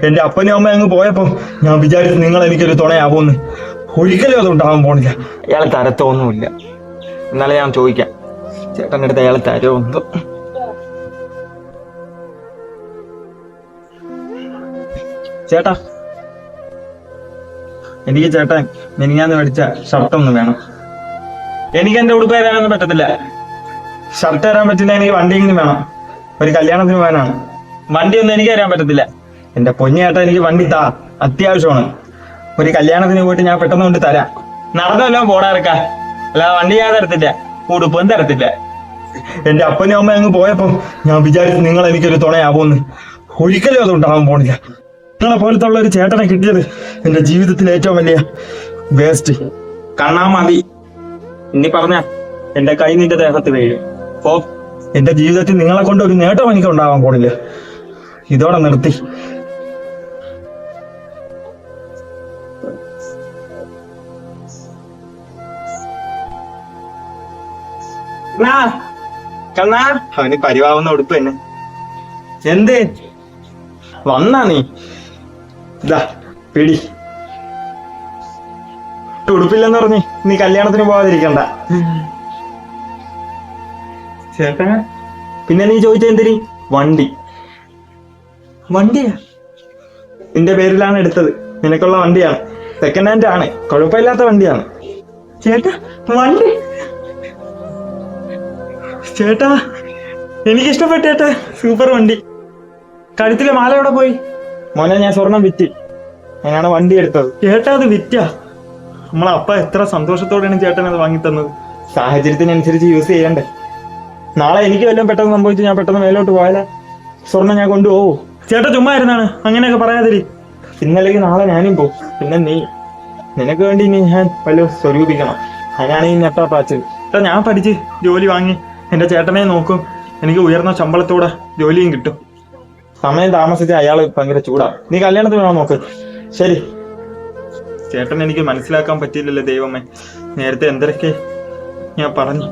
എന്റെ അപ്പനും അമ്മയും അങ്ങ് പോയപ്പോ ഞാൻ വിചാരിച്ചു നിങ്ങൾ എനിക്കൊരു തുണയാവുമെന്ന്. ഒരിക്കലും അത് ഉണ്ടാവാൻ പോണില്ല. അയാൾ തരത്തൊന്നുമില്ല. എന്നാലും ഞാൻ ചോദിക്കാം, ചേട്ടൻ്റെ അടുത്ത് അയാൾ തരുമോ? ചേട്ടാ, എനിക്ക് ചേട്ടൻ മിനിഞ്ഞാന്ന് മേടിച്ച ഷർട്ടൊന്നും വേണം. എനിക്ക് എന്റെ ഉടുപ്പ് തരാനൊന്നും പറ്റത്തില്ല. ഷർട്ട് തരാൻ പറ്റില്ല. എനിക്ക് വണ്ടിയെങ്കിലും വേണം. ഒരു കല്യാണത്തിന് പോകാനാണ്. വണ്ടിയൊന്നും എനിക്ക് തരാൻ പറ്റത്തില്ല. എന്റെ പൊന്നു ചേട്ടാ, എനിക്ക് വണ്ടി താ, അത്യാവശ്യമാണ്. ഒരു കല്യാണത്തിന് പോയിട്ട് ഞാൻ പെട്ടെന്ന് കൊണ്ട് തരാം. നടന്നല്ലോ പോടാറക്കാൻ, അല്ലാതെ വണ്ടി ഞാൻ തരത്തില്ല, ഉടുപ്പും തരത്തില്ല. എന്റെ അപ്പനും അമ്മയും അങ്ങ് പോയപ്പോ ഞാൻ വിചാരിച്ചു നിങ്ങൾ എനിക്കൊരു തുണയാവുമെന്ന്. ഒരിക്കലും അത് ഉണ്ടാവാൻ പോണില്ല. നിങ്ങളെ പോലത്തെ ഉള്ള ഒരു ചേട്ടനെ കിട്ടിയത് എന്റെ ജീവിതത്തിലെ ഏറ്റവും വലിയ വേസ്റ്റ്. കണ്ണാ മതി. ഇനി പറഞ്ഞ എന്റെ കൈ നിന്റെ ദേഹത്ത് വീഴും. ഓ, എന്റെ ജീവിതത്തിൽ നിങ്ങളെ കൊണ്ട് ഒരു നേട്ടം എനിക്ക് ഉണ്ടാവാൻ പോണില്ല. ഇതോടെ നിർത്തി. കണ്ണാ, അവന് പരിവാവുന്ന ഉടുപ്പ് തന്നെ. എന്ത് വന്നാ നീ? ഇതാ പിടി. ഉടുപ്പില്ലെന്ന് പറഞ്ഞ് നീ കല്യാണത്തിന് പോവാതിരിക്കണ്ട ചേട്ടാ. പിന്നെ നീ ചോദിച്ച എന്തിന്? വണ്ടിയാ? നിന്റെ പേരിലാണ് എടുത്തത്. നിനക്കുള്ള വണ്ടിയാണ്. സെക്കൻഡ് ഹാൻഡ് ആണ്, കുഴപ്പമില്ലാത്ത വണ്ടിയാണ്. ചേട്ടാ വണ്ടി, ചേട്ടാ എനിക്കിഷ്ടപ്പെട്ടു ചേട്ടാ. സൂപ്പർ വണ്ടി. കഴുത്തിലെ മാല എവിടെ പോയി? മോനെ, ഞാൻ സ്വർണം വിറ്റ് ഞാനാണ് വണ്ടി എടുത്തത്. ചേട്ടാ അത് വിറ്റാ? നമ്മളപ്പ എത്ര സന്തോഷത്തോടെയാണ് ചേട്ടൻ അത് വാങ്ങിത്തന്നത്. സാഹചര്യത്തിനനുസരിച്ച് യൂസ് ചെയ്യണ്ടേ. നാളെ എനിക്ക് വല്ലതും പെട്ടെന്ന് സംഭവിച്ചു ഞാൻ പെട്ടെന്ന് മേലോട്ട് പോയാലേ സ്വർണം ഞാൻ കൊണ്ടുപോകൂ. ചേട്ടാ ചുമ്മാ ഇരുന്നാണ്, അങ്ങനെയൊക്കെ പറയാതിരി. ഇന്നല്ലെങ്കിൽ നാളെ ഞാനും പോകും. പിന്നെ നീ, നിനക്ക് വേണ്ടി ഇനി ഞാൻ വല്ല സ്വരൂപിക്കണം. അതിനാണ് ഈ ഞെട്ടാ പാച്ചത്. ചേട്ടാ ഞാൻ പഠിച്ച് ജോലി വാങ്ങി എന്റെ ചേട്ടനെ നോക്കും. എനിക്ക് ഉയർന്ന ശമ്പളത്തോടെ ജോലിയും കിട്ടും. സമയം താമസിച്ച് അയാൾ ഭയങ്കര ചൂടാ. നീ കല്യാണത്തിന് വേണം നോക്ക്. ശരി. ചേട്ടൻ എനിക്ക് മനസ്സിലാക്കാൻ പറ്റിയില്ലല്ലോ ദൈവമേ. നേരത്തെ എന്തൊക്കെ ഞാൻ പറഞ്ഞു.